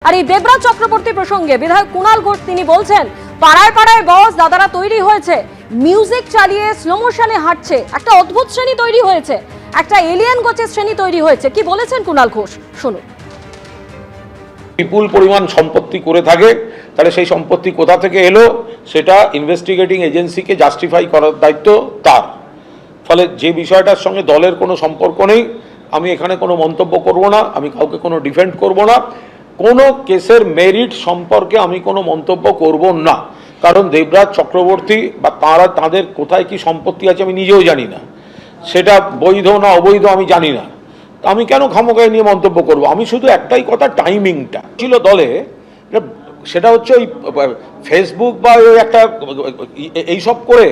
আর এই দেবরাজ চক্রবর্তী প্রসঙ্গে বিধায়ক কুণাল ঘোষ তিনি বলছেন, পাড়ায় পাড়ায় বস দাদারা তৈরি হয়েছে, মিউজিক চালিয়ে স্লো মোশনে হাঁটছে, একটা অদ্ভুত শ্রেণী তৈরি হয়েছে, একটা এলিয়েন গোছের শ্রেণী তৈরি হয়েছে। কি বলেছেন কুণাল ঘোষ, শুনুন। বিপুল পরিমাণ সম্পত্তি করে থাকে, তাহলে সেই সম্পত্তি কোথা থেকে এলো সেটা ইনভেস্টিগেটিং এজেন্সিকে জাস্টিফাই করার দায়িত্ব তার। ফলে যে বিষয়টার সঙ্গে দলের কোনো সম্পর্ক নেই, আমি এখানে কোনো মন্তব্য করব না, আমি কাউকে কোনো ডিফেন্ড করব না, কোনো কেসের মেরিট সম্পর্কে আমি কোনো মন্তব্য করব না। কারণ দেবরাজ চক্রবর্তী বা তাদের কোথায় কি সম্পত্তি আছে আমি নিজেও জানি না, সেটা বৈধ না অবৈধ আমি জানি না, আমি কেন খামোখায় নিয়ে মন্তব্য করব। আমি শুধু একটাই কথা, টাইমিংটা ছিল দলে, সেটা হচ্ছে ওই ফেসবুক বা ওই একটা এইসব করে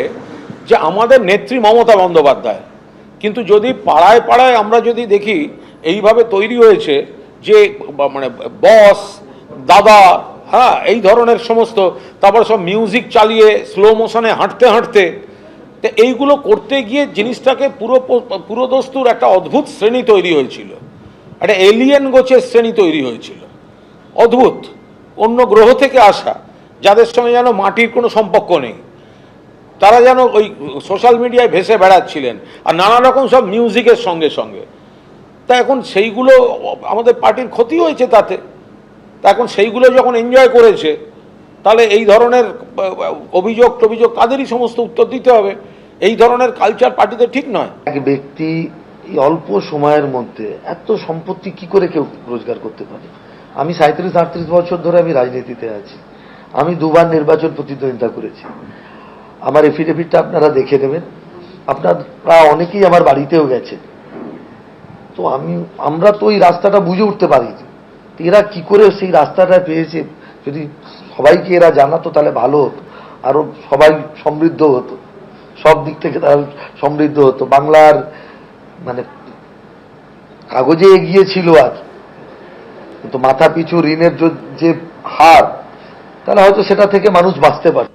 যে আমাদের নেত্রী মমতা বন্দ্যোপাধ্যায়, কিন্তু যদি পাড়ায় পাড়ায় আমরা যদি দেখি এইভাবে তৈরি হয়েছে যে মানে বস দাদা, হ্যাঁ, এই ধরনের সমস্ত, তারপর সব মিউজিক চালিয়ে স্লো মোশনে হাঁটতে হাঁটতে, তো এইগুলো করতে গিয়ে জিনিসটাকে পুরোদস্তুর একটা অদ্ভুত শ্রেণী তৈরি হয়েছিল, একটা এলিয়েন গোছের শ্রেণী তৈরি হয়েছিল, অদ্ভুত, অন্য গ্রহ থেকে আসা, যাদের সঙ্গে যেন মাটির কোনো সম্পর্ক নেই, তারা যেন ওই সোশ্যাল মিডিয়ায় ভেসে বেড়াচ্ছিলেন আর নানা রকম সব মিউজিকের সঙ্গে সঙ্গে। তা এখন সেইগুলো আমাদের পার্টির ক্ষতি হয়েছে তাতে। তা এখন সেইগুলো যখন এনজয় করেছে, তাহলে এই ধরনের অভিযোগ টভিযোগ তাদেরই সমস্ত উত্তর দিতে হবে। এই ধরনের কালচার পার্টিতে ঠিক নয়। এক ব্যক্তি এই অল্প সময়ের মধ্যে এত সম্পত্তি কি করে কেউ রোজগার করতে পারে? আমি 37-38 বছর ধরে আমি রাজনীতিতে আছি, আমি দুবার নির্বাচন প্রতিদ্বন্দ্বিতা করেছি, আমার এফিডেভিটটা আপনারা দেখে নেবেন, আপনারা অনেকেই আমার বাড়িতেও গেছে। তো আমরা তো ওই রাস্তাটা বুঝে উঠতে পারি, এরা কি করে সেই রাস্তাটা পেয়েছে। যদি সবাইকে এরা জানাতো তাহলে ভালো হতো, আরো সবাই সমৃদ্ধ হতো, সব দিক থেকে তারা সমৃদ্ধ হতো। বাংলার মানে কাগজে এগিয়ে ছিল আর, কিন্তু মাথা পিছু ঋণের যে হার, তাহলে হয়তো সেটা থেকে মানুষ বাঁচতে পারে।